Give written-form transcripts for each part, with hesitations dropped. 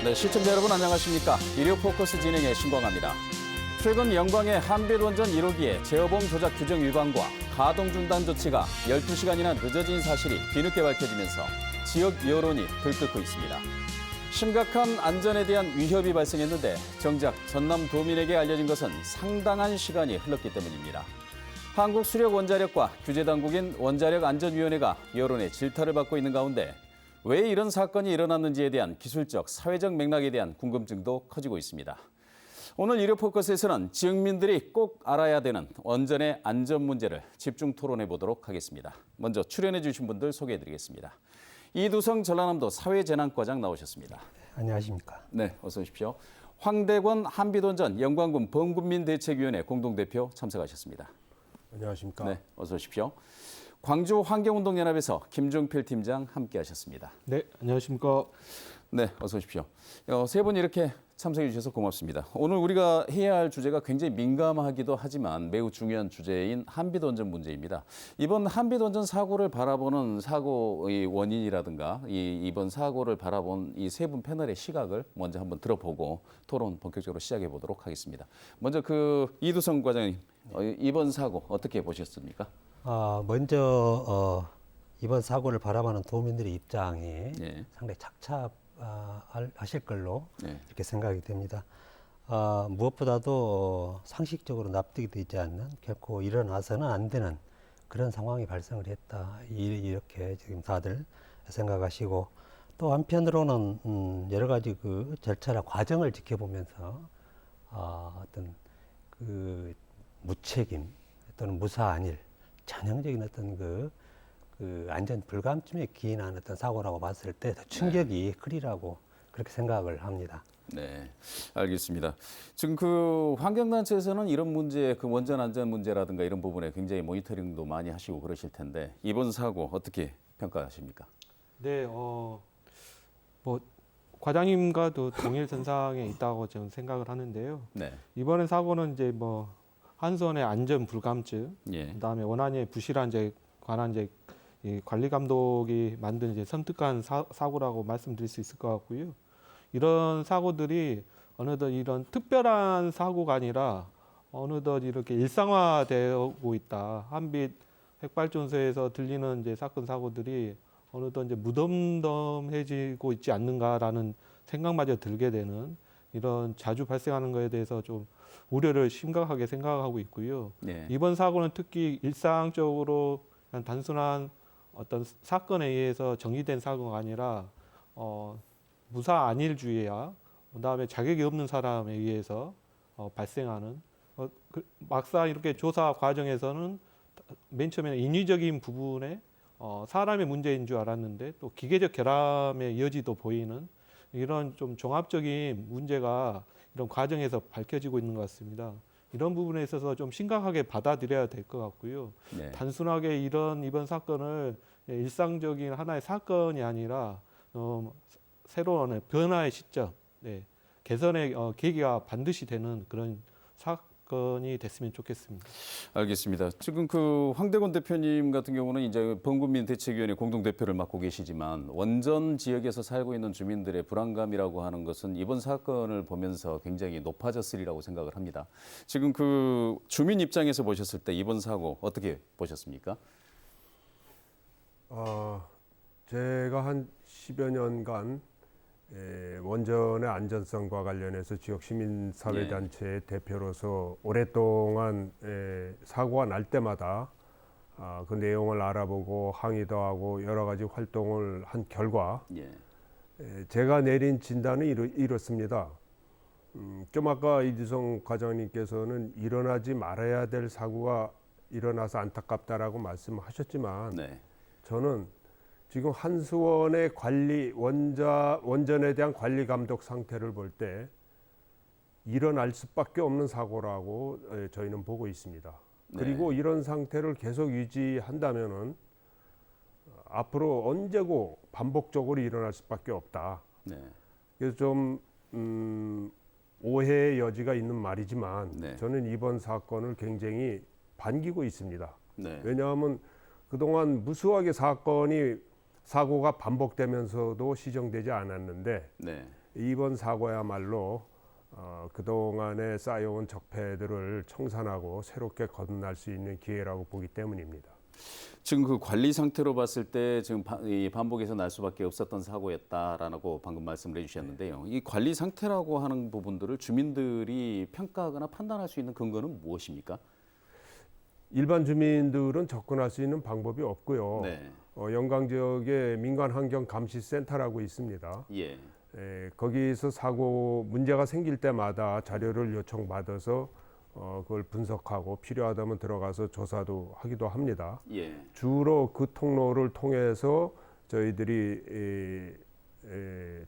네, 시청자 여러분 안녕하십니까? 일요 포커스 진행의 신광합니다. 최근 영광의 한빛원전 1호기의 제어봉 조작 규정 위반과 가동 중단 조치가 12시간이나 늦어진 사실이 뒤늦게 밝혀지면서 지역 여론이 들끓고 있습니다. 심각한 안전에 대한 위협이 발생했는데 정작 전남 도민에게 알려진 것은 상당한 시간이 흘렀기 때문입니다. 한국수력원자력과 규제당국인 원자력안전위원회가 여론의 질타를 받고 있는 가운데 왜 이런 사건이 일어났는지에 대한 기술적, 사회적 맥락에 대한 궁금증도 커지고 있습니다. 오늘 일요 포커스에서는 지역민들이 꼭 알아야 되는 원전의 안전 문제를 집중 토론해 보도록 하겠습니다. 먼저 출연해 주신 분들 소개해 드리겠습니다. 이두성 전라남도 사회재난과장 나오셨습니다. 안녕하십니까. 네, 어서 오십시오. 황대권 한빛원전 영광군 범군민대책위원회 공동대표 참석하셨습니다. 안녕하십니까. 네, 어서 오십시오. 광주 환경운동연합에서 김종필 팀장 함께하셨습니다. 네, 안녕하십니까. 네, 어서 오십시오. 세 분 이렇게 참석해 주셔서 고맙습니다. 오늘 우리가 해야 할 주제가 굉장히 민감하기도 하지만 매우 중요한 주제인 한빛원전 문제입니다. 이번 한빛원전 사고를 바라보는 사고의 원인이라든가 이번 사고를 바라본 이 세 분 패널의 시각을 먼저 한번 들어보고 토론 본격적으로 시작해 보도록 하겠습니다. 먼저 이두성 과장님, 이번 사고 어떻게 보셨습니까? 먼저 이번 사고를 바라보는 도민들의 입장이 네. 상당히 착잡하실 걸로 네. 이렇게 생각이 됩니다. 무엇보다도 상식적으로 납득이 되지 않는 결코 일어나서는 안 되는 그런 상황이 발생을 했다. 이렇게 지금 다들 생각하시고 또 한편으로는 여러 가지 그 절차나 과정을 지켜보면서 어떤 그 무책임 또는 무사한 일 전형적인 어떤 그 안전 불감증에 기인한 어떤 사고라고 봤을 때 더 충격이 크리라고 그렇게 생각을 합니다. 네, 알겠습니다. 지금 환경단체에서는 이런 문제, 원전 안전 문제라든가 이런 부분에 굉장히 모니터링도 많이 하시고 그러실 텐데 이번 사고 어떻게 평가하십니까? 네, 과장님과도 동일 선상에 있다고 저는 생각을 하는데요. 네. 이번에 사고는 이제 한수원의 안전 불감증, 예. 그다음에 원안의 부실한 관한 이 관리 감독이 만든 섬뜩한 사고라고 말씀드릴 수 있을 것 같고요. 이런 사고들이 어느덧 이런 특별한 사고가 아니라 어느덧 이렇게 일상화되고 있다. 한빛 핵발전소에서 들리는 사건 사고들이 어느덧 무덤덤해지고 있지 않는가라는 생각마저 들게 되는 이런 자주 발생하는 것에 대해서 좀 우려를 심각하게 생각하고 있고요. 네. 이번 사고는 특히 일상적으로 그냥 단순한 어떤 사건에 의해서 정리된 사고가 아니라 무사 안일주의야 그다음에 자격이 없는 사람에 의해서 발생하는 막상 이렇게 조사 과정에서는 맨 처음에는 인위적인 부분에 사람의 문제인 줄 알았는데 또 기계적 결함의 여지도 보이는 이런 좀 종합적인 문제가 이런 과정에서 밝혀지고 있는 것 같습니다. 이런 부분에 있어서 좀 심각하게 받아들여야 될 것 같고요. 네. 단순하게 이번 사건을 일상적인 하나의 사건이 아니라 새로운 변화의 시점, 개선의 계기가 반드시 되는 그런 사건이 됐으면 좋겠습니다. 알겠습니다. 지금 황대권 대표님 같은 경우는 이제 범군민대책위원회 공동대표를 맡고 계시지만 원전 지역에서 살고 있는 주민들의 불안감이라고 하는 것은 이번 사건을 보면서 굉장히 높아졌으리라고 생각을 합니다. 지금 주민 입장에서 보셨을 때 이번 사고 어떻게 보셨습니까? 제가 한 10여 년간 원전의 안전성과 관련해서 지역 시민사회단체의 대표로서 오랫동안 사고가 날 때마다 그 내용을 알아보고 항의도 하고 여러 가지 활동을 한 결과 제가 내린 진단은 이렇습니다. 좀 아까 이두성 과장님께서는 일어나지 말아야 될 사고가 일어나서 안타깝다라고 말씀하셨지만 저는 지금 한수원의 원전에 대한 관리 감독 상태를 볼 때 일어날 수밖에 없는 사고라고 저희는 보고 있습니다. 그리고 이런 상태를 계속 유지한다면은 앞으로 언제고 반복적으로 일어날 수밖에 없다. 그래서 좀 오해의 여지가 있는 말이지만 저는 이번 사건을 굉장히 반기고 있습니다. 왜냐하면 그동안 무수하게 사고가 반복되면서도 시정되지 않았는데 이번 사고야말로 그동안에 쌓여온 적폐들을 청산하고 새롭게 거듭날 수 있는 기회라고 보기 때문입니다. 지금 그 관리 상태로 봤을 때 지금 이 반복해서 날 수밖에 없었던 사고였다라고 방금 말씀을 해주셨는데요. 이 관리 상태라고 하는 부분들을 주민들이 평가하거나 판단할 수 있는 근거는 무엇입니까? 일반 주민들은 접근할 수 있는 방법이 없고요. 네. 영광 지역에 민간환경감시센터라고 있습니다. 예. 거기서 사고 문제가 생길 때마다 자료를 요청받아서 그걸 분석하고 필요하다면 들어가서 조사도 하기도 합니다. 예. 주로 그 통로를 통해서 저희들이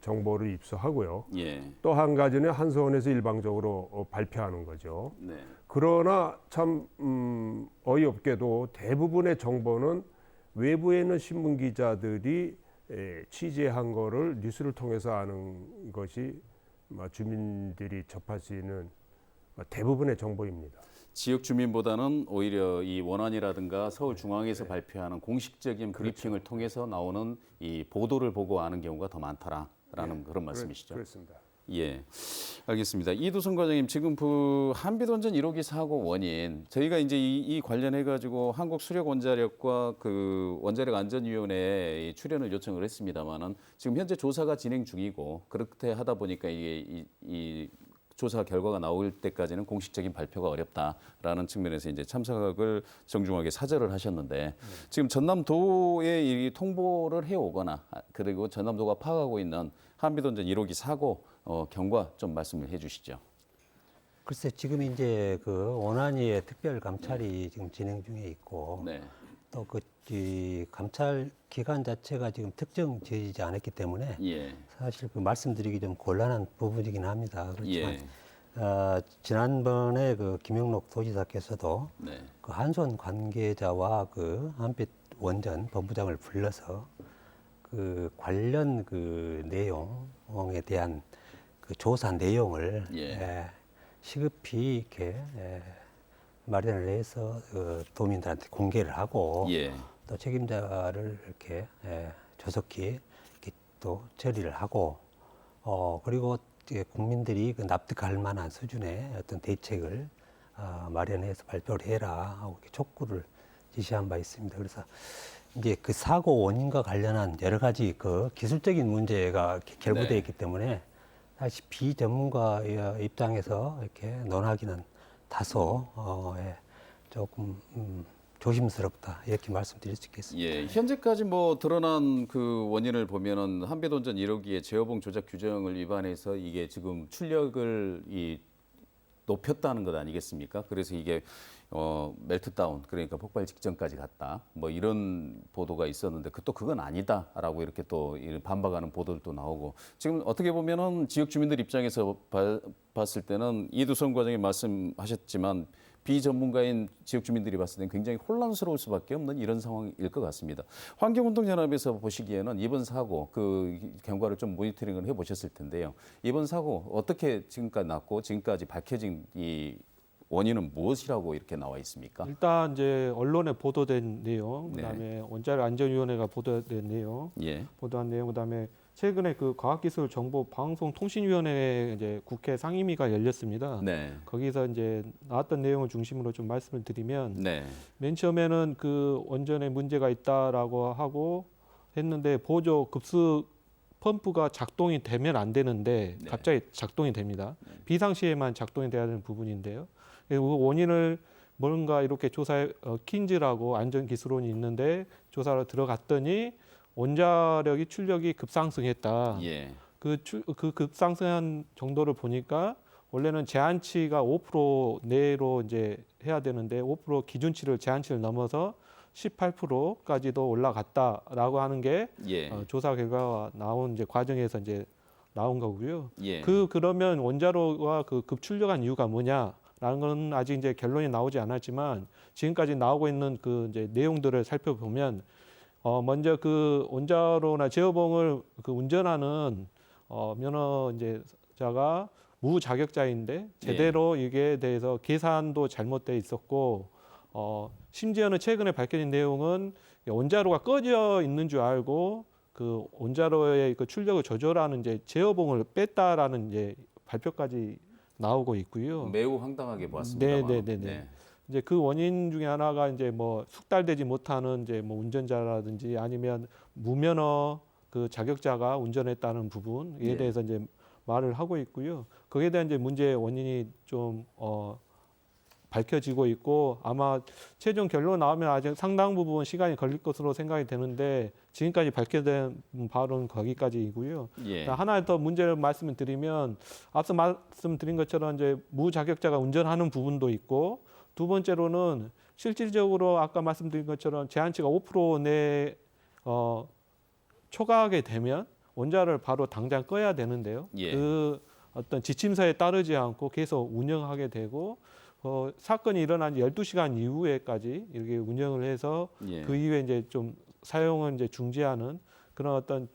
정보를 입수하고요. 예. 또 한 가지는 한수원에서 일방적으로 발표하는 거죠. 네. 그러나 참 어이없게도 대부분의 정보는 외부에 있는 신문 기자들이 취재한 거를 뉴스를 통해서 아는 것이 주민들이 접할 수 있는 대부분의 정보입니다. 지역 주민보다는 오히려 이 원안이라든가 서울중앙에서 발표하는 공식적인 브리핑을 통해서 나오는 이 보도를 보고 아는 경우가 더 많다라는 그런 말씀이시죠? 그렇습니다. 예, 알겠습니다. 이두선 과장님, 지금 그 한빛원전 1호기 사고 원인 저희가 이제 이 관련해 가지고 한국수력원자력과 그 원자력안전위원회에 출연을 요청을 했습니다만은 지금 현재 조사가 진행 중이고 그렇게 하다 보니까 이게 이 조사 결과가 나올 때까지는 공식적인 발표가 어렵다라는 측면에서 이제 참석을 정중하게 사절을 하셨는데 지금 전남도에 이 통보를 해오거나 그리고 전남도가 파악하고 있는 한빛원전 1호기 사고 경과 좀 말씀을 해주시죠. 글쎄 지금 이제 그 원안위의 특별 감찰이 지금 진행 중에 있고 네. 또 그 감찰 기간 자체가 지금 특정지어지지 않았기 때문에 예. 사실 그 말씀드리기 좀 곤란한 부분이긴 합니다. 그렇지만 예. 지난번에 그 김영록 도지사께서도 네. 그 한수원 관계자와 그 한빛 원전 본부장을 불러서 그 관련 그 내용에 대한 그 조사 내용을 예. 시급히 이렇게 마련을 해서 도민들한테 공개를 하고 예. 또 책임자를 이렇게 조속히 이렇게 또 처리를 하고 그리고 이제 국민들이 그 납득할 만한 수준의 어떤 대책을 마련해서 발표를 해라 하고 이렇게 촉구를 지시한 바 있습니다. 그래서 이제 그 사고 원인과 관련한 여러 가지 그 기술적인 문제가 결부되어 네. 있기 때문에 사실 비전문가 입장에서 이렇게 논하기는 다소 조금 조심스럽다 이렇게 말씀드릴 수 있겠습니다. 예, 현재까지 뭐 드러난 그 원인을 보면은 한빛원전 1호기의 제어봉 조작 규정을 위반해서 이게 지금 출력을 높였다는 것 아니겠습니까? 그래서 이게 멜트다운 그러니까 폭발 직전까지 갔다 뭐 이런 보도가 있었는데 또 그건 아니다라고 이렇게 또 반박하는 보도들도 나오고 지금 어떻게 보면은 지역 주민들 입장에서 봤을 때는 이두선 과장이 말씀하셨지만 비전문가인 지역 주민들이 봤을 때는 굉장히 혼란스러울 수밖에 없는 이런 상황일 것 같습니다. 환경운동연합에서 보시기에는 이번 사고 그 경과를 좀 모니터링을 해보셨을 텐데요. 이번 사고 어떻게 지금까지 났고 지금까지 밝혀진 이 원인은 무엇이라고 이렇게 나와 있습니까? 일단 이제 언론에 보도된 내용, 네. 그다음에 원자력안전위원회가 보도된 내용, 예, 보도한 내용, 그다음에 최근에 그 과학기술정보방송통신위원회 이제 국회 상임위가 열렸습니다. 네, 거기서 이제 나왔던 내용을 중심으로 좀 말씀을 드리면 네, 맨 처음에는 그 원전에 문제가 있다라고 하고 했는데 보조 급수 펌프가 작동이 되면 안 되는데 네. 갑자기 작동이 됩니다. 비상시에만 작동이 돼야 되는 부분인데요. 그 원인을 뭔가 이렇게 조사해 킨즈라고 안전기술원이 있는데 조사로 들어갔더니 원자력이 출력이 급상승했다. 예, 그 급상승한 정도를 보니까 원래는 제한치가 5% 내로 이제 해야 되는데 5% 기준치를 제한치를 넘어서 18%까지도 올라갔다라고 하는 게 예, 조사 결과가 나온 이제 과정에서 이제 나온 거고요. 예, 그러면 원자로가 그 급출력한 이유가 뭐냐라는 건 아직 이제 결론이 나오지 않았지만 지금까지 나오고 있는 그 이제 내용들을 살펴보면 먼저 그 원자로나 제어봉을 그 운전하는 면허 이제 자가 무자격자인데 제대로 이게 대해서 계산도 잘못돼 있었고 심지어는 최근에 밝혀진 내용은 원자로가 꺼져 있는 줄 알고 그 원자로의 그 출력을 조절하는 이제 제어봉을 뺐다라는 이제 발표까지 나오고 있고요. 매우 황당하게 보았습니다. 네. 이제 그 원인 중에 하나가 이제 뭐 숙달되지 못하는 이제 뭐 운전자라든지 아니면 무면허 그 자격자가 운전했다는 부분에 예. 대해서 이제 말을 하고 있고요. 거기에 대한 이제 문제의 원인이 좀 밝혀지고 있고 아마 최종 결론 나오면 아직 상당 부분 시간이 걸릴 것으로 생각이 되는데 지금까지 밝혀진 바로는 거기까지이고요. 예. 하나 더 문제를 말씀을 드리면 앞서 말씀드린 것처럼 이제 무자격자가 운전하는 부분도 있고 두 번째로는 실질적으로 아까 말씀드린 것처럼 제한치가 5% 내 초과하게 되면 원자를 바로 당장 꺼야 되는데요. 예. 그 어떤 지침서에 따르지 않고 계속 운영하게 되고 사건이 일어난 12시간 이후에까지 이렇게 운영을 해서 예. 그 이후에 이제 좀 사용을 이제 중지하는 그런 어떤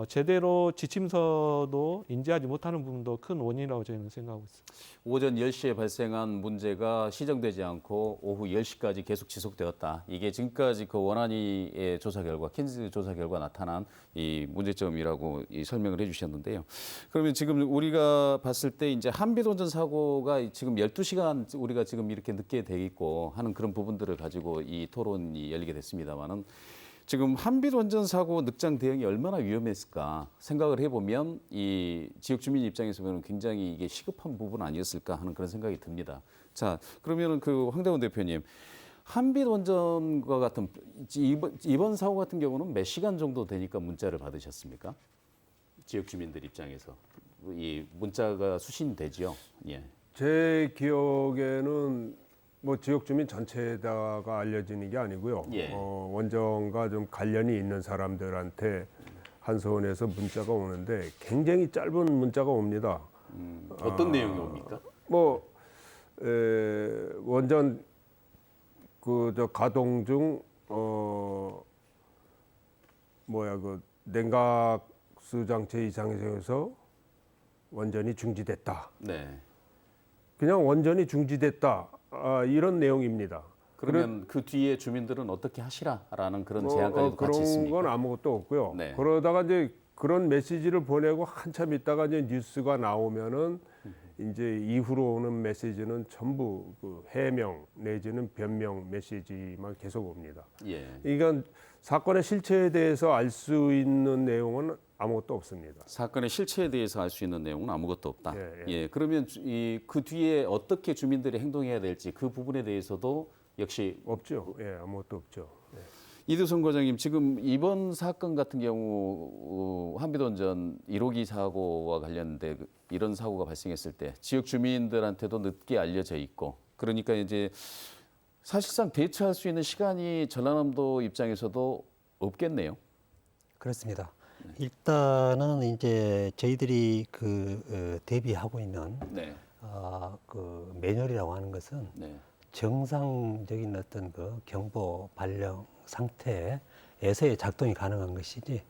제대로 지침서도 인지하지 못하는 부분도 큰 원인이라고 저희는 생각하고 있습니다. 오전 10시에 발생한 문제가 시정되지 않고 오후 10시까지 계속 지속되었다. 이게 지금까지 그 원안위의 조사 결과, 킨즈 조사 결과 나타난 이 문제점이라고 이 설명을 해주셨는데요. 그러면 지금 우리가 봤을 때 이제 한빛원전 사고가 지금 12시간 우리가 지금 이렇게 늦게 돼 있고 하는 그런 부분들을 가지고 이 토론이 열리게 됐습니다만은 지금 한빛원전 사고 늑장 대응이 얼마나 위험했을까 생각을 해보면 이 지역 주민 입장에서 보면 굉장히 이게 시급한 부분 아니었을까 하는 그런 생각이 듭니다. 자, 그러면은 그 황대원 대표님, 한빛원전과 같은 이번 사고 같은 경우는 몇 시간 정도 되니까 문자를 받으셨습니까? 지역 주민들 입장에서 이 문자가 수신되지요. 예. 제 기억에는 뭐 지역 주민 전체에다가 알려지는 게 아니고요. 예. 원전과 좀 관련이 있는 사람들한테 한서원에서 문자가 오는데 굉장히 짧은 문자가 옵니다. 어떤 내용이 옵니까? 뭐 원전 저 가동 중 그 냉각수 장치 이상에서 원전이 중지됐다. 네. 그냥 원전이 중지됐다. 이런 내용입니다. 그러면 그 뒤에 주민들은 어떻게 하시라라는 그런 제안까지도 같이 그런 있습니까? 건 아무것도 없고요. 네. 그러다가 이제 그런 메시지를 보내고 한참 있다가 이제 뉴스가 나오면은 이제 이후로 오는 메시지는 전부 그 해명 내지는 변명 메시지만 계속 옵니다. 예. 이건 사건의 실체에 대해서 알 수 있는 내용은 아무것도 없습니다. 사건의 실체에 대해서 알 수 있는 내용은 아무것도 없다. 예. 그러면 그 뒤에 어떻게 주민들이 행동해야 될지 그 부분에 대해서도 역시 없죠. 예, 아무것도 없죠. 예. 이두성 과장님, 지금 이번 사건 같은 경우 한빛원전 1호기 사고와 관련돼 이런 사고가 발생했을 때 지역 주민들한테도 늦게 알려져 있고 그러니까 이제 사실상 대처할 수 있는 시간이 전라남도 입장에서도 없겠네요. 그렇습니다. 일단은 이제 저희들이 대비하고 있는 네. 그 매뉴얼이라고 하는 것은 네. 정상적인 어떤 그 경보 발령 상태에서의 작동이 가능한 것이지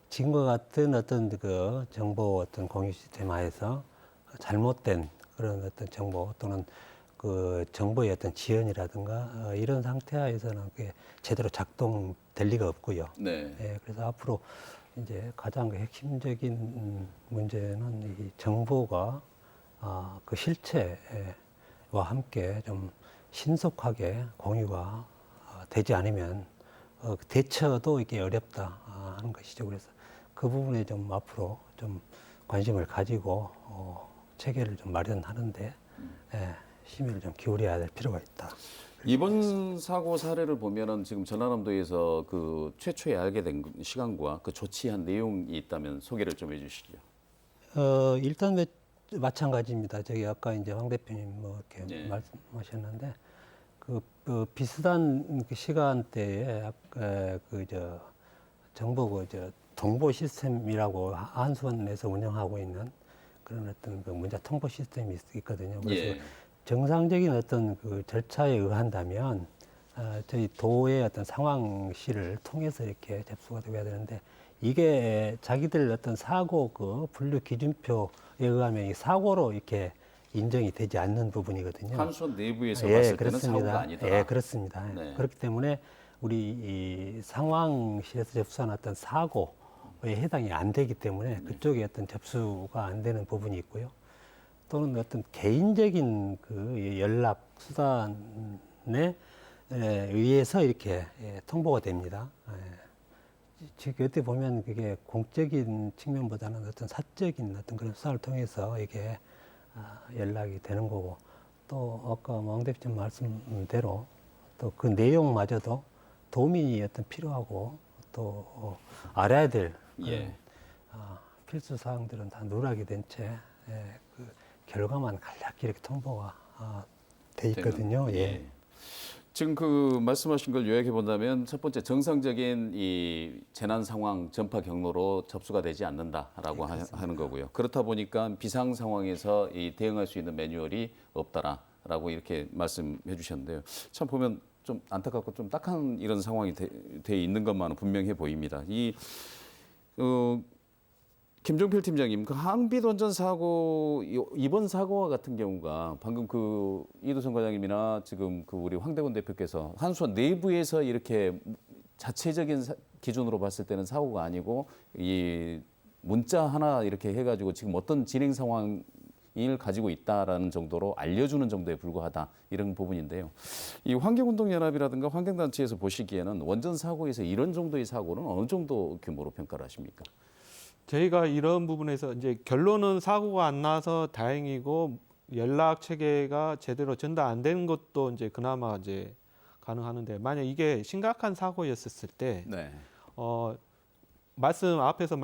지금과 같은 어떤 그 정보 어떤 공유 시스템 하에서 잘못된 그런 어떤 정보 또는 그 정보의 어떤 지연이라든가 이런 상태 하에서는 그게 제대로 작동될 리가 없고요. 네. 예, 그래서 앞으로 이제 가장 핵심적인 문제는 이 정보가 그 실체와 함께 좀 신속하게 공유가 되지 않으면 대처도 이게 어렵다 하는 것이죠. 그래서 그 부분에 좀 앞으로 좀 관심을 가지고 체계를 좀 마련하는데 심의를 좀 기울여야 될 필요가 있다. 이번 사고 사례를 보면은 지금 전라남도에서 그 최초에 알게 된 시간과 그 조치한 내용이 있다면 소개를 좀 해주시죠. 일단 마찬가지입니다. 저기 아까 이제 황 대표님 뭐 이렇게 네. 말씀하셨는데 그 비슷한 그 시간대에 정보 동보 시스템이라고 한수원에서 운영하고 있는 그런 어떤 그 문자 통보 시스템이 있거든요. 그래서 예. 정상적인 어떤 그 절차에 의한다면 저희 도의 어떤 상황실을 통해서 이렇게 접수가 되어야 되는데 이게 자기들 어떤 사고 그 분류 기준표에 의하면 이 사고로 이렇게 인정이 되지 않는 부분이거든요. 한수원 내부에서 봤을 때는 사고가 아니다. 예, 그렇습니다. 네. 그렇기 때문에 우리 이 상황실에서 접수한 어떤 사고에 해당이 안 되기 때문에 그쪽에 어떤 접수가 안 되는 부분이 있고요. 또는 어떤 개인적인 그 연락 수단에 의해서 이렇게 통보가 됩니다. 지금 어떻게 보면 그게 공적인 측면보다는 어떤 사적인 어떤 그런 수사를 통해서 이게 연락이 되는 거고, 또 아까 왕 대표님 말씀대로 또 그 내용마저도 도움이 어떤 필요하고 또 알아야 될 그런 예. 필수 사항들은 다 누락이 된 채 그 결과만 간략히 이렇게 통보가 돼 있거든요. 예. 지금 그 말씀하신 걸 요약해 본다면 첫 번째 정상적인 이 재난 상황 전파 경로로 접수가 되지 않는다라고 하는 거고요. 그렇다 보니까 비상 상황에서 이 대응할 수 있는 매뉴얼이 없다라고 이렇게 말씀해 주셨는데요. 참 보면 좀 안타깝고 좀 딱한 이런 상황이 돼 있는 것만은 분명해 보입니다. 김종필 팀장님, 그 항비던전 사고 이번 사고와 같은 경우가 방금 그 이두성 과장님이나 지금 그 우리 황대건 대표께서 한수원 내부에서 이렇게 자체적인 기준으로 봤을 때는 사고가 아니고 이 문자 하나 이렇게 해가지고 지금 어떤 진행 상황을 가지고 있다라는 정도로 알려주는 정도에 불과하다 이런 부분인데요. 이 환경운동연합이라든가 환경단체에서 보시기에는 원전 사고에서 이런 정도의 사고는 어느 정도 규모로 평가를 하십니까? 저희가 이런 부분에서 이제 결론은 사고가 안 나서 다행이고 연락 체계가 제대로 전달 안 되는 것도 이제 그나마 이제 가능하는데, 만약 이게 심각한 사고였었을 때 네. 앞에서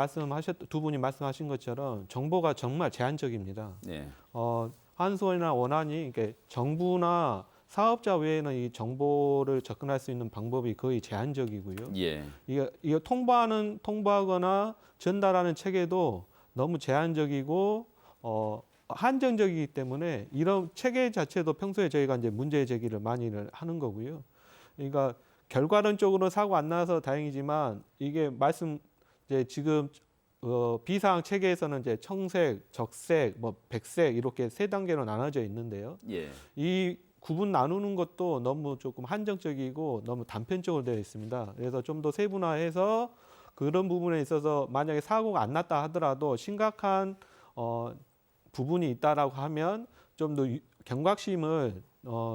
두 분이 말씀하신 것처럼 정보가 정말 제한적입니다. 네. 한수원이나 원안이 이게 정부나 사업자 외에는 이 정보를 접근할 수 있는 방법이 거의 제한적이고요. 예. 이거 통보하거나 전달하는 체계도 너무 제한적이고 한정적이기 때문에 이런 체계 자체도 평소에 저희가 이제 문제 제기를 많이 하는 거고요. 그러니까 결과론적으로 사고 안 나서 다행이지만 이게 이제 지금 비상 체계에서는 이제 청색, 적색, 뭐 백색 이렇게 세 단계로 나눠져 있는데요. 예. 이 구분 나누는 것도 너무 조금 한정적이고 너무 단편적으로 되어 있습니다. 그래서 좀 더 세분화해서 그런 부분에 있어서 만약에 사고가 안 났다 하더라도 심각한 부분이 있다라고 하면 좀 더 경각심을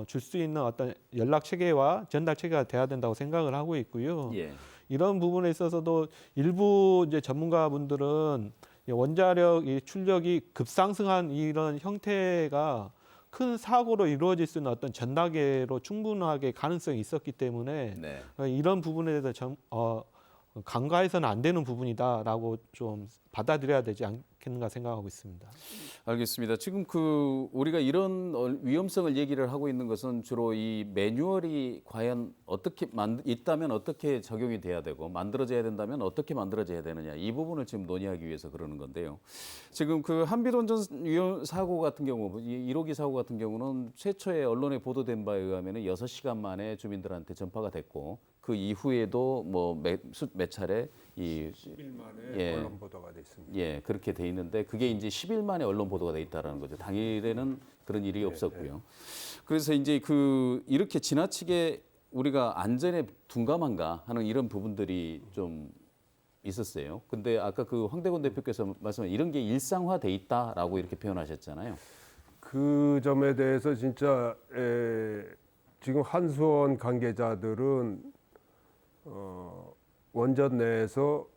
줄 수 있는 어떤 연락 체계와 전달 체계가 돼야 된다고 생각을 하고 있고요. 예. 이런 부분에 있어서도 일부 이제 전문가분들은 원자력 이 출력이 급상승한 이런 형태가 큰 사고로 이루어질 수 있는 어떤 전단계로 충분하게 가능성이 있었기 때문에 네. 이런 부분에 대해서 간과해서는 안 되는 부분이다라고 좀 받아들여야 되지 않겠는가 생각하고 있습니다. 알겠습니다. 지금 그 우리가 이런 위험성을 얘기를 하고 있는 것은 주로 이 매뉴얼이 과연 어떻게 있다면 어떻게 적용이 돼야 되고 만들어져야 된다면 어떻게 만들어져야 되느냐 이 부분을 지금 논의하기 위해서 그러는 건데요. 지금 그 한비론전 위험 사고 같은 경우 1호기 사고 같은 경우는 최초에 언론에 보도된 바에 의하면은 6시간 만에 주민들한테 전파가 됐고 그 이후에도 뭐 몇 차례 10일 만에 예. 언론 보도가 됐습니다. 예, 그렇게 돼 있는데 그게 이제 10일 만에 언론 보도가 돼 있다라는 거죠. 당일에는 그런 일이 없었고요. 그래서 이제 그 이렇게 지나치게 우리가 안전에 둔감한가 하는 이런 부분들이 좀 있었어요. 근데 아까 그 황대건 대표께서 말씀하신 이런 게 일상화돼 있다라고 이렇게 표현하셨잖아요. 그 점에 대해서 진짜 지금 한수원 관계자들은 원전 내에서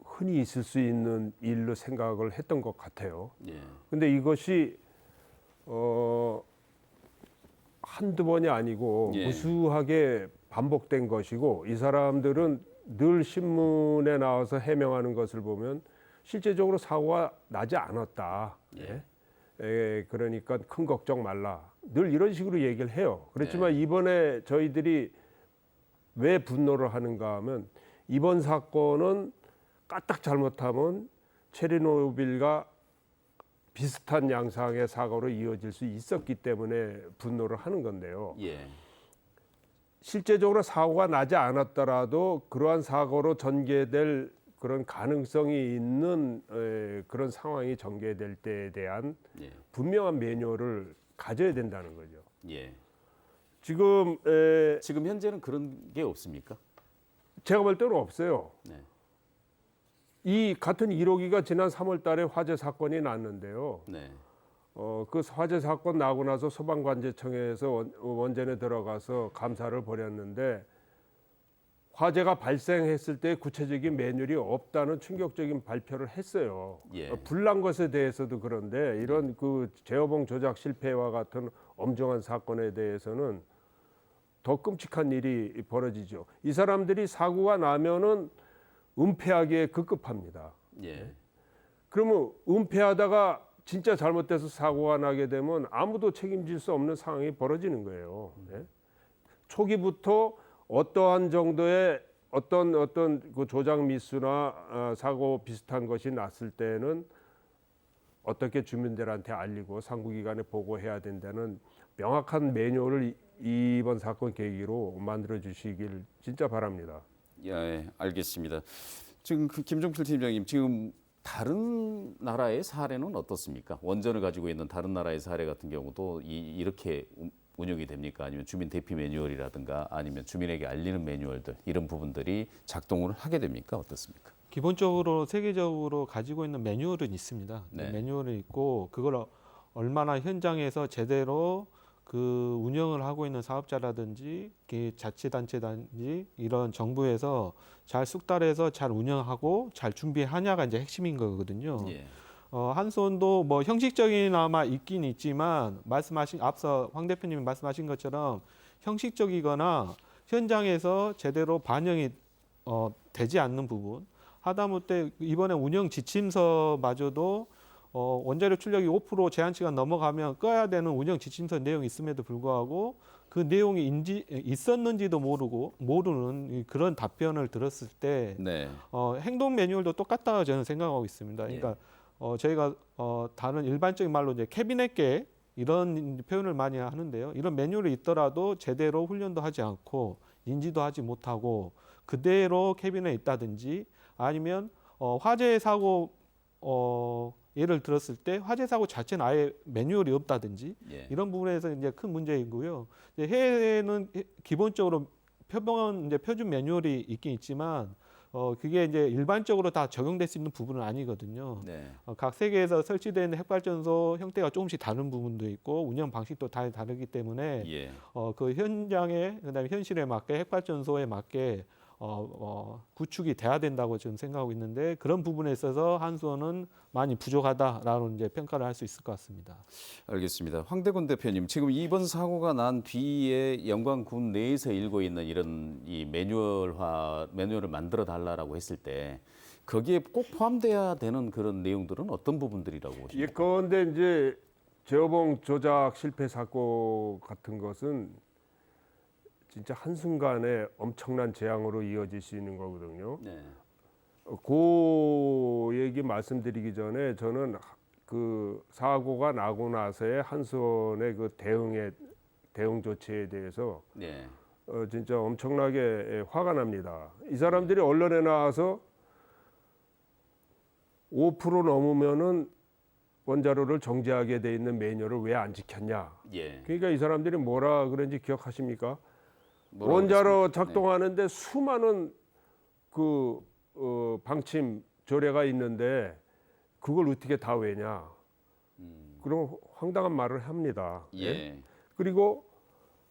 흔히 있을 수 있는 일로 생각을 했던 것 같아요. 예. 근데 이것이 한두 번이 아니고 예. 무수하게 반복된 것이고 이 사람들은 늘 신문에 나와서 해명하는 것을 보면 실제적으로 사고가 나지 않았다. 그러니까 큰 걱정 말라. 늘 이런 식으로 얘기를 해요. 그렇지만 이번에 저희들이 왜 분노를 하는가 하면 이번 사건은 까딱 잘못하면 체르노빌과 비슷한 양상의 사고로 이어질 수 있었기 때문에 분노를 하는 건데요. 예. 실제적으로 사고가 나지 않았더라도 그러한 사고로 전개될 그런 가능성이 있는 그런 상황이 전개될 때에 대한 분명한 매뉴얼을 가져야 된다는 거죠. 예. 지금 지금 현재는 그런 게 없습니까? 제가 볼 때는 없어요. 네. 이 같은 1호기가 지난 3월 달에 화재 사건이 났는데요. 네. 그 화재 사건 나고 나서 소방관제청에서 원전에 들어가서 감사를 벌였는데 화재가 발생했을 때 구체적인 매뉴얼이 없다는 충격적인 발표를 했어요. 예. 불난 것에 대해서도 그런데 이런 그 제어봉 조작 실패와 같은 엄중한 사건에 대해서는 더 끔찍한 일이 벌어지죠. 이 사람들이 사고가 나면은 은폐하기에 급급합니다. 예. 그러면 은폐하다가 진짜 잘못돼서 사고가 나게 되면 아무도 책임질 수 없는 상황이 벌어지는 거예요. 네? 초기부터 어떠한 정도의 어떤 그 조작 미수나 사고 비슷한 것이 났을 때는 어떻게 주민들한테 알리고 상부기관에 보고해야 된다는 명확한 매뉴얼을 이번 사건 계기로 만들어 주시길 진짜 바랍니다. 예, 알겠습니다. 지금 그 김종필 팀장님, 지금 다른 나라의 사례는 어떻습니까? 원전을 가지고 있는 다른 나라의 사례 같은 경우도 이렇게 운영이 됩니까? 아니면 주민 대피 매뉴얼이라든가 아니면 주민에게 알리는 매뉴얼들 이런 부분들이 작동을 하게 됩니까? 어떻습니까? 기본적으로 세계적으로 가지고 있는 매뉴얼은 있습니다. 네. 매뉴얼은 있고 그걸 얼마나 현장에서 제대로 그 운영을 하고 있는 사업자라든지 자치단체든지 이런 정부에서 잘 숙달해서 잘 운영하고 잘 준비하냐가 이제 핵심인 거거든요. 예. 한수원도 뭐 형식적이나마 있긴 있지만 앞서 황 대표님이 말씀하신 것처럼 형식적이거나 현장에서 제대로 반영이 되지 않는 부분, 하다못해 이번에 운영 지침서마저도 원자력 출력이 5% 제한치가 넘어가면 꺼야 되는 운영 지침서 내용이 있음에도 불구하고 그 내용이 있었는지도 모르는 그런 답변을 들었을 때 네. 행동 매뉴얼도 똑같다고 저는 생각하고 있습니다. 그러니까 저희가 다른 일반적인 말로 이제 캐비넷계 이런 표현을 많이 하는데요. 이런 매뉴얼이 있더라도 제대로 훈련도 하지 않고 인지도 하지 못하고 그대로 캐비넷에 있다든지 아니면 화재 사고 예를 들었을 때 화재 사고 자체는 아예 매뉴얼이 없다든지 예. 이런 부분에서 이제 큰 문제이고요. 이제 해외는 기본적으로 표준 매뉴얼이 있긴 있지만 그게 이제 일반적으로 다 적용될 수 있는 부분은 아니거든요. 네. 각 세계에서 설치된 핵발전소 형태가 조금씩 다른 부분도 있고 운영 방식도 다 다르기 때문에 예. 그 현장에 그다음에 현실에 맞게 핵발전소에 맞게 구축이 돼야 된다고 지금 생각하고 있는데 그런 부분에 있어서 한수원은 많이 부족하다라는 이제 평가를 할 수 있을 것 같습니다. 알겠습니다. 황대군 대표님, 지금 이번 사고가 난 뒤에 영광군 내에서 일고 있는 이런 이 매뉴얼을 만들어 달라라고 했을 때 거기에 꼭 포함돼야 되는 그런 내용들은 어떤 부분들이라고 보십니까? 예컨대 이제 제어봉 조작 실패 사고 같은 것은 진짜 한순간에 엄청난 재앙으로 이어질 수 있는 거거든요. 네. 그 얘기 말씀드리기 전에 저는 그 사고가 나고 나서의 한수원의 그 대응 조치에 대해서 네. 진짜 엄청나게 화가 납니다. 이 사람들이 언론에 나와서 5% 넘으면은 원자로를 정지하게 돼 있는 매뉴얼을 왜 안 지켰냐. 예. 그러니까 이 사람들이 뭐라 그런지 기억하십니까? 뭐라고 원자로 그랬습니까? 작동하는데 수많은 그 방침 조례가 있는데 그걸 어떻게 다 외냐? 그런 황당한 말을 합니다. 예. 그리고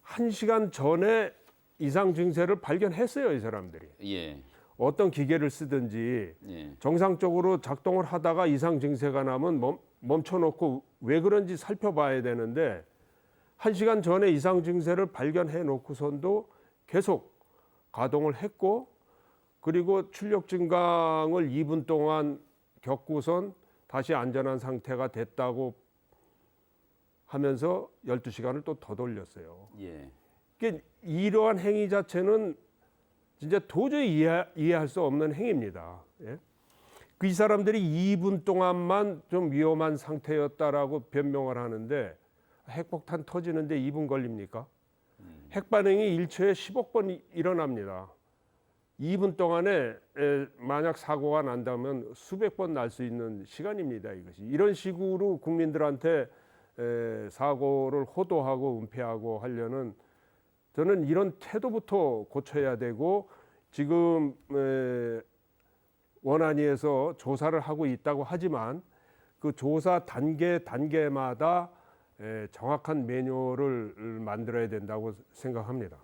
1시간 전에 이상 증세를 발견했어요, 이 사람들이. 예. 어떤 기계를 쓰든지 예. 정상적으로 작동을 하다가 이상 증세가 나면 멈춰놓고 왜 그런지 살펴봐야 되는데 1시간 전에 이상 증세를 발견해 놓고선도 계속 가동을 했고 그리고 출력 증강을 2분 동안 겪고선 다시 안전한 상태가 됐다고 하면서 12시간을 또 더 돌렸어요. 예. 그러니까 이러한 행위 자체는 진짜 도저히 이해할 수 없는 행위입니다. 예? 그 사람들이 2분 동안만 좀 위험한 상태였다라고 변명을 하는데 핵폭탄 터지는데 2분 걸립니까? 핵반응이 1초에 10억 번 일어납니다. 2분 동안에 만약 사고가 난다면 수백 번 날 수 있는 시간입니다. 이것이 이런 식으로 국민들한테 사고를 호도하고 은폐하고 하려는 저는 이런 태도부터 고쳐야 되고 지금 원안위에서 조사를 하고 있다고 하지만 그 조사 단계마다 정확한 매뉴얼을 만들어야 된다고 생각합니다.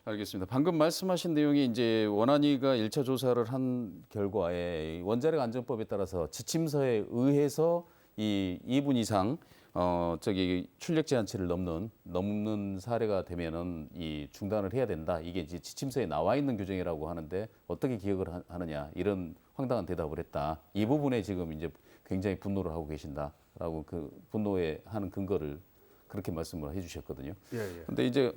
알겠습니다. 방금 말씀하신 내용이 이제 원안위가 1차 조사를 한 결과에 원자력 안전법에 따라서 지침서에 의해서 이 2분 이상 출력 제한치를 넘는 사례가 되면은 이 중단을 해야 된다. 이게 이제 지침서에 나와 있는 규정이라고 하는데 어떻게 기억을 하느냐 이런 황당한 대답을 했다. 이 부분에 지금 이제 굉장히 분노를 하고 계신다라고 그 분노에 하는 근거를 그렇게 말씀을 해주셨거든요. 예. 근데 이제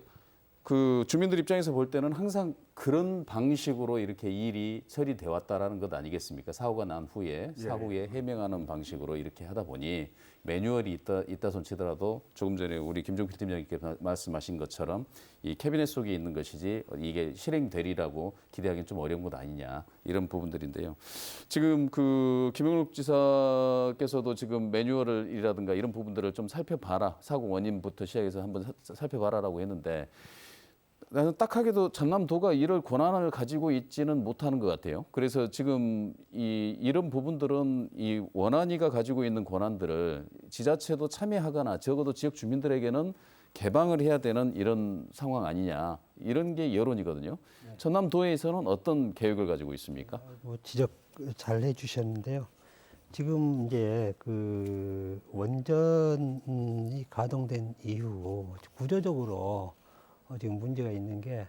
그 주민들 입장에서 볼 때는 항상 그런 방식으로 이렇게 일이 처리돼 왔다라는 것 아니겠습니까? 사고가 난 후에 사고에 해명하는 방식으로 이렇게 하다 보니 매뉴얼이 있다 손치더라도 조금 전에 우리 김종필 팀장님께서 말씀하신 것처럼 이 캐비넷 속에 있는 것이지 이게 실행되리라고 기대하기는 좀 어려운 것 아니냐 이런 부분들인데요. 지금 그 김영록 지사께서도 지금 매뉴얼이라든가 이런 부분들을 좀 살펴봐라 사고 원인부터 시작해서 한번 살펴봐라라고 했는데. 나는 딱하게도 전남도가 이럴 권한을 가지고 있지는 못하는 것 같아요. 그래서 지금 이런 부분들은 이 원안위가 가지고 있는 권한들을 지자체도 참여하거나 적어도 지역 주민들에게는 개방을 해야 되는 이런 상황 아니냐 이런 게 여론이거든요. 전남도에서는 어떤 계획을 가지고 있습니까? 지적 잘 해주셨는데요. 지금 이제 그 원전이 가동된 이후 구조적으로 지금 문제가 있는 게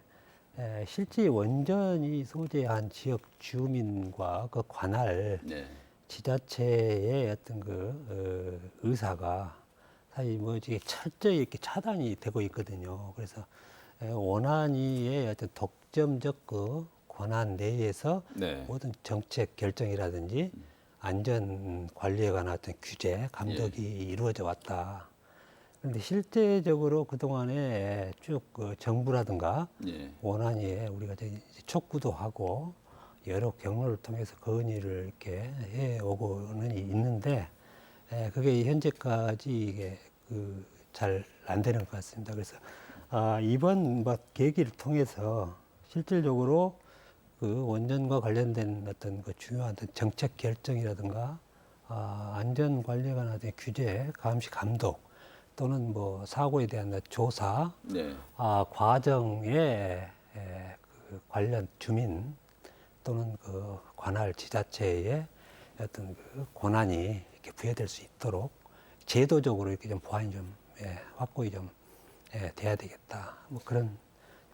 실제 원전이 소재한 지역 주민과 그 관할 지자체의 어떤 그 의사가 사실 뭐 이게 철저히 이렇게 차단이 되고 있거든요. 그래서 원안위의 어떤 독점적 그 권한 내에서 모든 정책 결정이라든지 안전 관리에 관한 어떤 규제, 감독이 이루어져 왔다. 그런데 실제적으로 그동안에 쭉 그 정부라든가 원안위에 우리가 이제 촉구도 하고 여러 경로를 통해서 건의를 이렇게 해오고는 있는데 그게 현재까지 이게 그 잘 안 되는 것 같습니다. 그래서 이번 계기를 통해서 실질적으로 그 원전과 관련된 어떤 그 중요한 어떤 정책 결정이라든가 안전 관리에 관한 규제, 감시, 감독 또는 뭐 사고에 대한 조사, 과정에 그 관련 주민 또는 그 관할 지자체의 어떤 그 권한이 이렇게 부여될 수 있도록 제도적으로 이렇게 좀 보완이 좀 확보이 좀 돼야 되겠다. 뭐 그런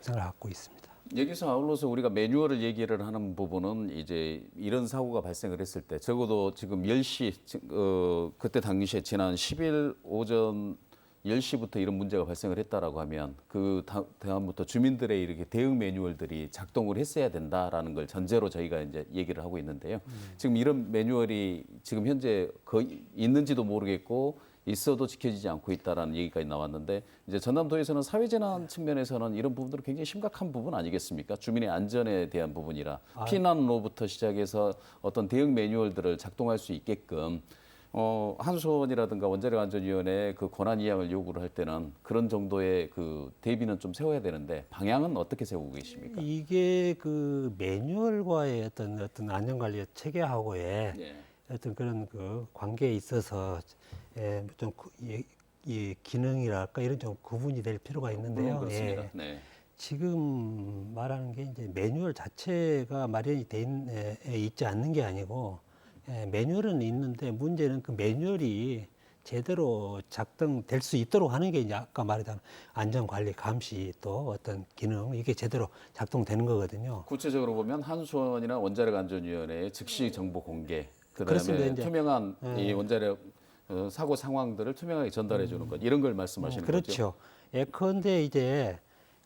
생각을 갖고 있습니다. 여기서 아울러서 우리가 매뉴얼을 얘기를 하는 부분은 이제 이런 사고가 발생을 했을 때 적어도 지금 10시 그때 당시에 지난 10일 오전 10시부터 이런 문제가 발생을 했다라고 하면 그 다음부터 주민들의 이렇게 대응 매뉴얼들이 작동을 했어야 된다라는 걸 전제로 저희가 이제 얘기를 하고 있는데요. 지금 이런 매뉴얼이 지금 현재 거의 있는지도 모르겠고 있어도 지켜지지 않고 있다라는 얘기까지 나왔는데 이제 전남도에서는 사회재난 측면에서는 이런 부분들은 굉장히 심각한 부분 아니겠습니까? 주민의 안전에 대한 부분이라 피난로부터 시작해서 어떤 대응 매뉴얼들을 작동할 수 있게끔 한수원이라든가 원자력안전위원회 그 권한 이양을 요구를 할 때는 그런 정도의 그 대비는 좀 세워야 되는데 방향은 어떻게 세우고 계십니까? 이게 그 매뉴얼과의 어떤 안전관리 체계하고의 어떤 그런 그 관계에 있어서 좀 이 기능이랄까 이런 좀 구분이 될 필요가 있는데요. 그렇습니다. 지금 말하는 게 이제 매뉴얼 자체가 마련이 있지 않는 게 아니고 매뉴얼은 있는데 문제는 그 매뉴얼이 제대로 작동될 수 있도록 하는 게 이제 아까 말했던 안전관리 감시 또 어떤 기능 이게 제대로 작동되는 거거든요. 구체적으로 보면 한수원이나 원자력안전위원회의 즉시 정보 공개, 그렇습니다. 그다음에 이제. 투명한 이 원자력 사고 상황들을 투명하게 전달해 주는 것 이런 걸 말씀하시는 거죠. 그렇죠. 예컨대 이제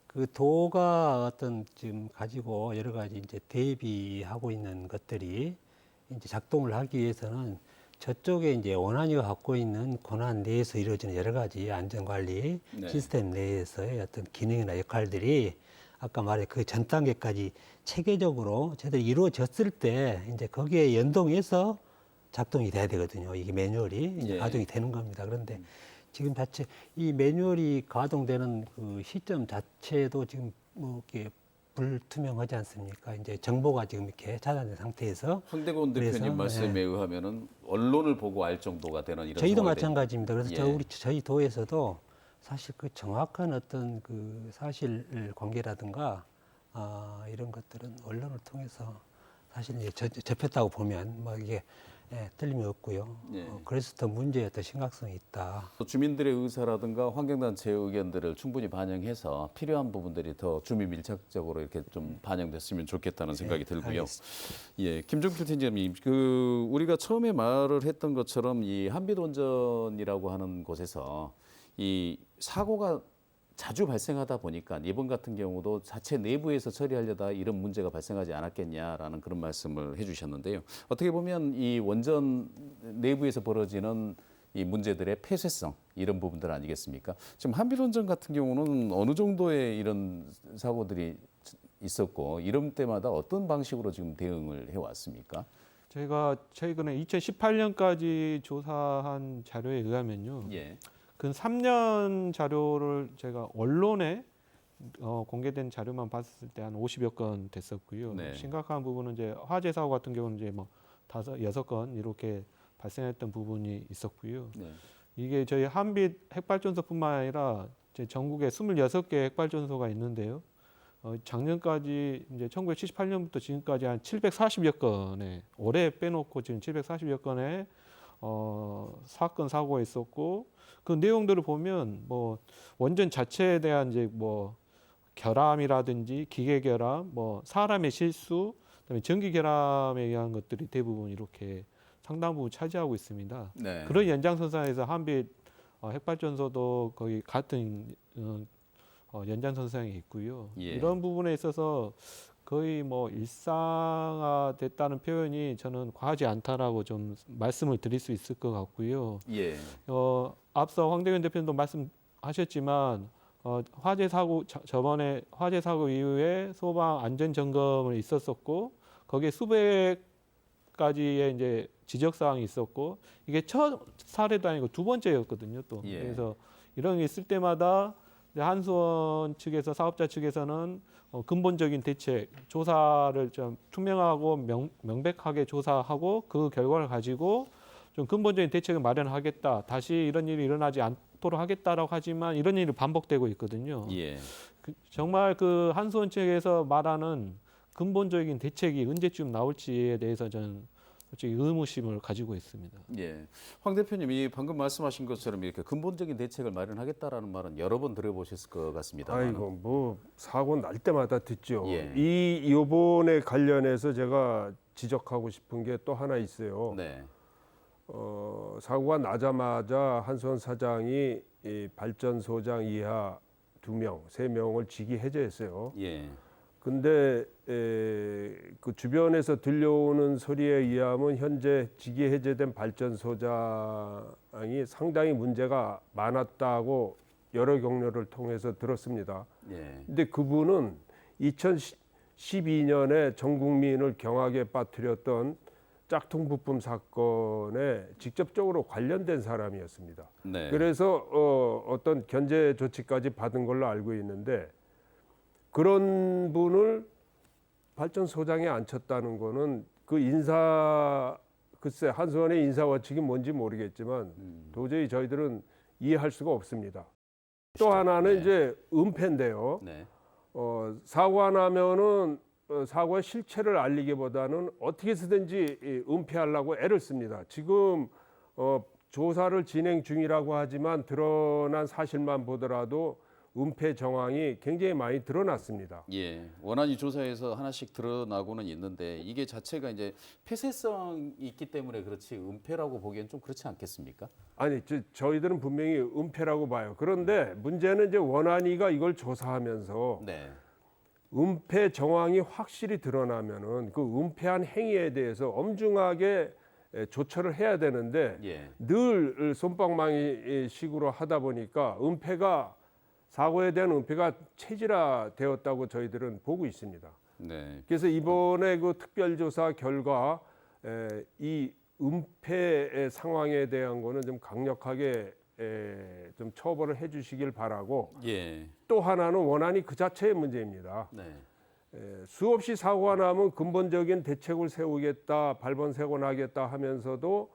그 도가 어떤 지금 가지고 여러 가지 이제 대비하고 있는 것들이 이제 작동을 하기 위해서는 저쪽에 이제 원안위가 갖고 있는 권한 내에서 이루어지는 여러 가지 안전관리 시스템 내에서의 어떤 기능이나 역할들이 아까 말해 그 전 단계까지 체계적으로 제대로 이루어졌을 때 이제 거기에 연동해서 작동이 돼야 되거든요. 이게 매뉴얼이 이제 가동이 되는 겁니다. 그런데 지금 자체 이 매뉴얼이 가동되는 그 시점 자체도 지금 뭐 이렇게 불투명하지 않습니까? 이제 정보가 지금 이렇게 차단된 상태에서 황대건 그래서, 대표님 말씀에 의하면은 언론을 보고 알 정도가 되는 이런 저희도 상황이 마찬가지입니다. 그래서 예. 저희 도에서도 사실 그 정확한 어떤 그 사실 관계라든가 이런 것들은 언론을 통해서 사실 이제 접했다고 보면 뭐 이게 틀림이 없고요. 예. 그래서 더 문제의 더 심각성이 있다. 또 주민들의 의사라든가 환경단체의 의견들을 충분히 반영해서 필요한 부분들이 더 주민 밀착적으로 이렇게 좀 반영됐으면 좋겠다는 생각이 들고요. 예, 김종필 팀장님, 그 우리가 처음에 말을 했던 것처럼 이 한빛원전이라고 하는 곳에서 이 사고가 자주 발생하다 보니까 이번 같은 경우도 자체 내부에서 처리하려다 이런 문제가 발생하지 않았겠냐라는 그런 말씀을 해주셨는데요. 어떻게 보면 이 원전 내부에서 벌어지는 이 문제들의 폐쇄성 이런 부분들 아니겠습니까? 지금 한빛원전 같은 경우는 어느 정도의 이런 사고들이 있었고 이런 때마다 어떤 방식으로 지금 대응을 해왔습니까? 저희가 최근에 2018년까지 조사한 자료에 의하면요. 예, 근 3년 자료를 제가 언론에 공개된 자료만 봤을 때 한 50여 건 됐었고요. 네. 심각한 부분은 이제 화재 사고 같은 경우는 이제 뭐 5-6건 이렇게 발생했던 부분이 있었고요. 네, 이게 저희 한빛 핵발전소뿐만 아니라 이제 전국에 26개 핵발전소가 있는데요. 작년까지 이제 1978년부터 지금까지 한 740여 건의 올해 빼놓고 지금 740여 건의 사건 사고가 있었고 그 내용들을 보면 뭐 원전 자체에 대한 이제 뭐 결함이라든지 기계 결함, 뭐 사람의 실수, 그다음에 전기 결함에 의한 것들이 대부분 이렇게 상당 부분 차지하고 있습니다. 네. 그런 연장선상에서 한빛 핵발전소도 거의 같은 연장선상에 있고요. 예. 이런 부분에 있어서 거의 뭐 일상화됐다는 표현이 저는 과하지 않다라고 좀 말씀을 드릴 수 있을 것 같고요. 예, 앞서 황대균 대표님도 말씀하셨지만 화재 사고 저번에 화재 사고 이후에 소방 안전 점검을 있었었고 거기에 수백 가지의 이제 지적 사항이 있었고 이게 첫 사례도 아니고 두 번째였거든요. 또 예. 그래서 이런 게 있을 때마다 이제 한수원 측에서 사업자 측에서는 근본적인 대책 조사를 좀 투명하고 명백하게 조사하고 그 결과를 가지고 좀 근본적인 대책을 마련하겠다. 다시 이런 일이 일어나지 않도록 하겠다라고 하지만 이런 일이 반복되고 있거든요. 예. 정말 그 한수원 측에서 말하는 근본적인 대책이 언제쯤 나올지에 대해서 저는 솔직히 의무심을 가지고 있습니다. 예, 황 대표님이 방금 말씀하신 것처럼 이렇게 근본적인 대책을 마련하겠다라는 말은 여러 번 들어보셨을 것 같습니다. 아이고 뭐 사고 날 때마다 듣죠. 예. 이 요번에 관련해서 제가 지적하고 싶은 게 또 하나 있어요. 네, 사고가 나자마자 한수원 사장이 이 발전소장 이하 2명, 3명을 직위 해제했어요. 예, 근데 그 주변에서 들려오는 소리에 의하면 현재 직위 해제된 발전소장이 상당히 문제가 많았다고 여러 경로를 통해서 들었습니다. 예, 근데 그분은 2012년에 전 국민을 경악에 빠뜨렸던 짝퉁 부품 사건에 직접적으로 관련된 사람이었습니다. 네. 그래서 어떤 견제 조치까지 받은 걸로 알고 있는데 그런 분을 발전소장에 앉혔다는 거는 그 글쎄 한수원의 인사 원칙이 뭔지 모르겠지만 도저히 저희들은 이해할 수가 없습니다. 또 하나는 네. 이제 은폐인데요. 네, 사고가 나면은 사고의 실체를 알리기보다는 어떻게 해서든지 은폐하려고 애를 씁니다. 지금 조사를 진행 중이라고 하지만 드러난 사실만 보더라도 은폐 정황이 굉장히 많이 드러났습니다. 예. 원안이 조사에서 하나씩 드러나고는 있는데 이게 자체가 이제 폐쇄성이 있기 때문에 그렇지 은폐라고 보기엔 좀 그렇지 않겠습니까? 아니, 저희들은 분명히 은폐라고 봐요. 그런데 문제는 이제 원안위가 이걸 조사하면서 네, 은폐 정황이 확실히 드러나면은 그 은폐한 행위에 대해서 엄중하게 조처를 해야 되는데 예, 늘 솜방망이 식으로 하다 보니까 사고에 대한 은폐가 체질화되었다고 저희들은 보고 있습니다. 네, 그래서 이번에 그 특별조사 결과 이 은폐 상황에 대한 거는 좀 강력하게 좀 처벌을 해주시길 바라고 예, 또 하나는 원안이 그 자체의 문제입니다. 네, 수없이 사고가 나면 근본적인 대책을 세우겠다, 발본세곤하겠다 하면서도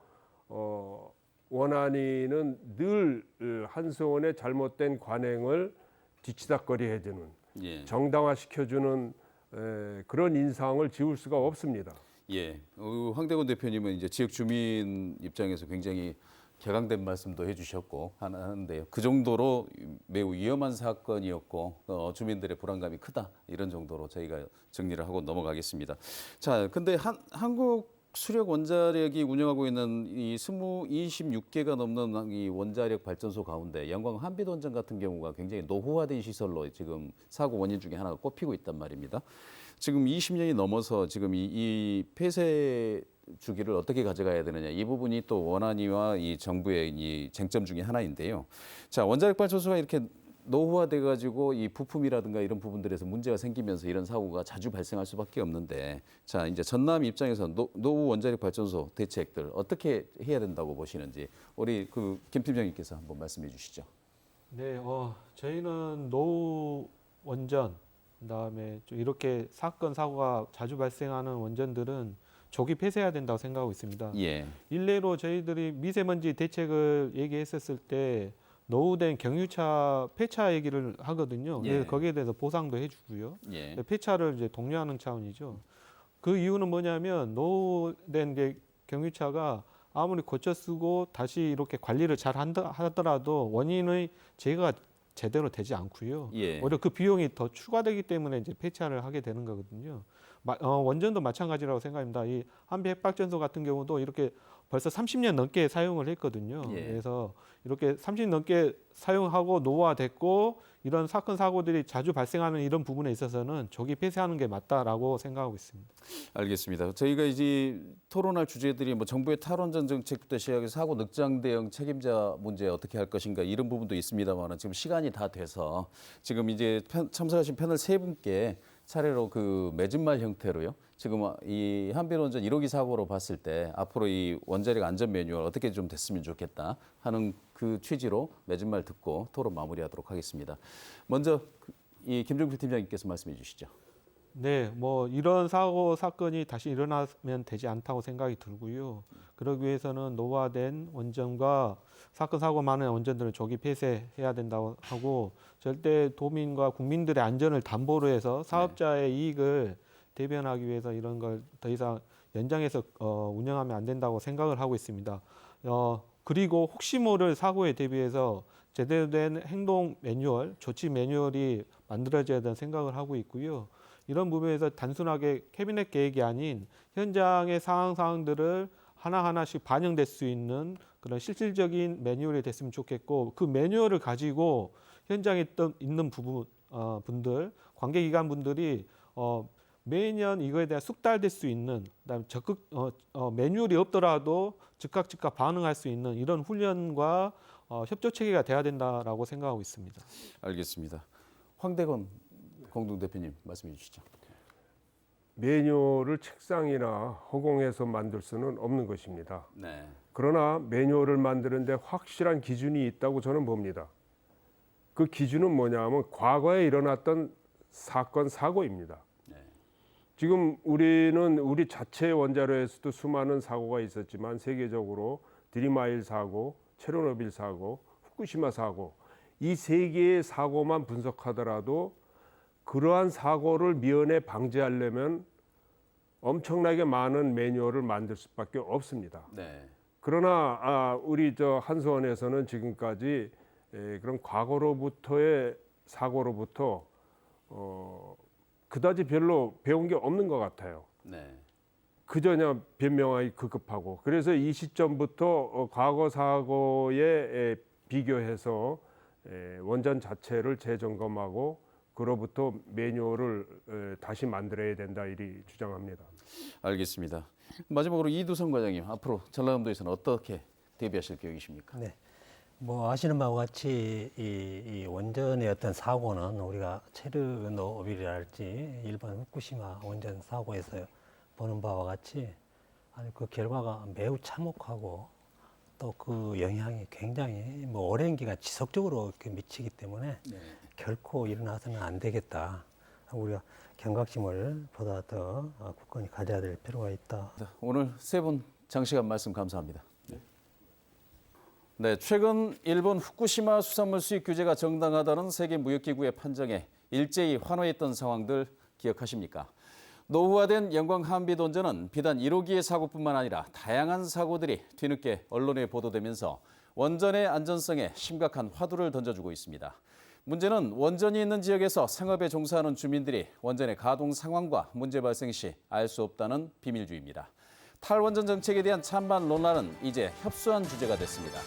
원안위는 늘 한수원의 잘못된 관행을 뒤치다꺼리해주는 예. 정당화시켜주는 그런 인상을 지울 수가 없습니다. 예. 황대건 대표님은 이제 지역 주민 입장에서 굉장히 격앙된 말씀도 해주셨고 하는데요. 그 정도로 매우 위험한 사건이었고 주민들의 불안감이 크다 이런 정도로 저희가 정리를 하고 넘어가겠습니다. 자, 근데 한국 수력 원자력이 운영하고 있는 이 26개가 넘는 이 원자력 발전소 가운데 영광 한빛원전 같은 경우가 굉장히 노후화된 시설로 지금 사고 원인 중에 하나가 꼽히고 있단 말입니다. 지금 20년이 넘어서 지금 이 폐쇄 주기를 어떻게 가져가야 되느냐 이 부분이 또 원안위와 이 정부의 이 쟁점 중에 하나인데요. 자, 원자력 발전소가 이렇게 노후화돼 가지고 이 부품이라든가 이런 부분들에서 문제가 생기면서 이런 사고가 자주 발생할 수밖에 없는데, 자, 이제 전남 입장에서 노후 원자력 발전소 대책들 어떻게 해야 된다고 보시는지 우리 김 팀장님께서 한번 말씀해 주시죠. 네, 저희는 노후 원전, 그다음에 좀 이렇게 사건 사고가 자주 발생하는 원전들은 조기 폐쇄해야 된다고 생각하고 있습니다. 예. 일례로 저희들이 미세먼지 대책을 얘기했었을 때 노후된 경유차 폐차 얘기를 하거든요. 예. 그래서 거기에 대해서 보상도 해주고요. 예. 폐차를 이제 독려하는 차원이죠. 그 이유는 뭐냐면 노후된 게 경유차가 아무리 고쳐 쓰고 다시 이렇게 관리를 잘 하더라도 원인의 제거가 제대로 되지 않고요. 예. 오히려 그 비용이 더 추가되기 때문에 이제 폐차를 하게 되는 거거든요. 원전도 마찬가지라고 생각합니다. 이 한빛 핵발전소 같은 경우도 이렇게 벌써 30년 넘게 사용을 했거든요. 예. 그래서 이렇게 30년 넘게 사용하고 노후화됐고 이런 사건 사고들이 자주 발생하는 이런 부분에 있어서는 조기 폐쇄하는 게 맞다라고 생각하고 있습니다. 알겠습니다. 저희가 이제 토론할 주제들이 뭐 정부의 탈원전 정책부터 시작해서 사고 늑장 대응 책임자 문제 어떻게 할 것인가 이런 부분도 있습니다만 지금 시간이 다 돼서 지금 이제 참석하신 패널 세 분께 차례로 그 맺은말 형태로요. 지금 이 한빛원전 1호기 사고로 봤을 때 앞으로 이 원자력 안전 매뉴얼 어떻게 좀 됐으면 좋겠다 하는 그 취지로 맺은말 듣고 토론 마무리하도록 하겠습니다. 먼저 이 김종필 팀장님께서 말씀해 주시죠. 네, 뭐 이런 사건이 다시 일어나면 되지 않다고 생각이 들고요. 그러기 위해서는 노후화된 원전과 사건 사고 많은 원전들을 조기 폐쇄해야 된다고 하고 절대 도민과 국민들의 안전을 담보로 해서 사업자의 이익을 대변하기 위해서 이런 걸 더 이상 연장해서 운영하면 안 된다고 생각을 하고 있습니다. 그리고 혹시 모를 사고에 대비해서 제대로 된 행동 매뉴얼, 조치 매뉴얼이 만들어져야 된다는 생각을 하고 있고요. 이런 부분에서 단순하게 캐비넷 계획이 아닌 현장의 상황들을 하나하나씩 반영될 수 있는 그런 실질적인 매뉴얼이 됐으면 좋겠고 그 매뉴얼을 가지고 현장에 있는 분들, 관계기관 분들이 매년 이거에 대한 숙달될 수 있는 그다음에 적극 매뉴얼이 없더라도 즉각 반응할 수 있는 이런 훈련과 협조 체계가 돼야 된다라고 생각하고 있습니다. 알겠습니다. 황대건 공동대표님 말씀해 주시죠. 매뉴얼을 책상이나 허공에서 만들 수는 없는 것입니다. 네. 그러나 매뉴얼을 만드는데 확실한 기준이 있다고 저는 봅니다. 그 기준은 뭐냐면 과거에 일어났던 사건, 사고입니다. 네. 지금 우리는 우리 자체 원자로에서도 수많은 사고가 있었지만 세계적으로 드리마일 사고, 체르노빌 사고, 후쿠시마 사고 이 세 개의 사고만 분석하더라도 그러한 사고를 미연에 방지하려면 엄청나게 많은 매뉴얼을 만들 수밖에 없습니다. 네. 그러나 우리 한수원에서는 지금까지 그런 과거로부터의 사고로부터 그다지 별로 배운 게 없는 것 같아요. 네. 그저 그냥 변명하기 급급하고 그래서 이 시점부터 과거 사고에 비교해서 원전 자체를 재점검하고 그로부터 매뉴얼을 다시 만들어야 된다 이리 주장합니다. 알겠습니다. 마지막으로 이두성 과장님 앞으로 전라남도에서는 어떻게 대비하실 계획이십니까? 네. 뭐 아시는 바와 같이 이 원전의 어떤 사고는 우리가 체르노빌이랄지 일본 후쿠시마 원전 사고에서 보는 바와 같이 아주 그 결과가 매우 참혹하고 또 그 영향이 굉장히 뭐 오랜 기간 지속적으로 이렇게 미치기 때문에 네. 결코 일어나서는 안 되겠다. 우리가 경각심을 보다 더 굳건히 가져야 될 필요가 있다. 오늘 세 분 장시간 말씀 감사합니다. 네, 최근 일본 후쿠시마 수산물 수입 규제가 정당하다는 세계무역기구의 판정에 일제히 환호했던 상황들 기억하십니까? 노후화된 영광 한빛원전은 비단 1호기의 사고뿐만 아니라 다양한 사고들이 뒤늦게 언론에 보도되면서 원전의 안전성에 심각한 화두를 던져주고 있습니다. 문제는 원전이 있는 지역에서 상업에 종사하는 주민들이 원전의 가동 상황과 문제 발생 시 알 수 없다는 비밀주의입니다. 탈원전 정책에 대한 찬반 논란은 이제 협소한 주제가 됐습니다.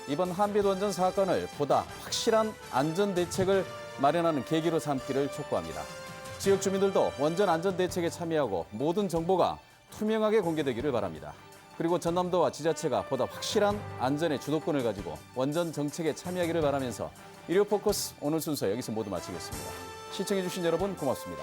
이번 한빛원전 사건을 보다 확실한 안전 대책을 마련하는 계기로 삼기를 촉구합니다. 지역 주민들도 원전 안전 대책에 참여하고 모든 정보가 투명하게 공개되기를 바랍니다. 그리고 전남도와 지자체가 보다 확실한 안전의 주도권을 가지고 원전 정책에 참여하기를 바라면서 일요 포커스 오늘 순서 여기서 모두 마치겠습니다. 시청해주신 여러분 고맙습니다.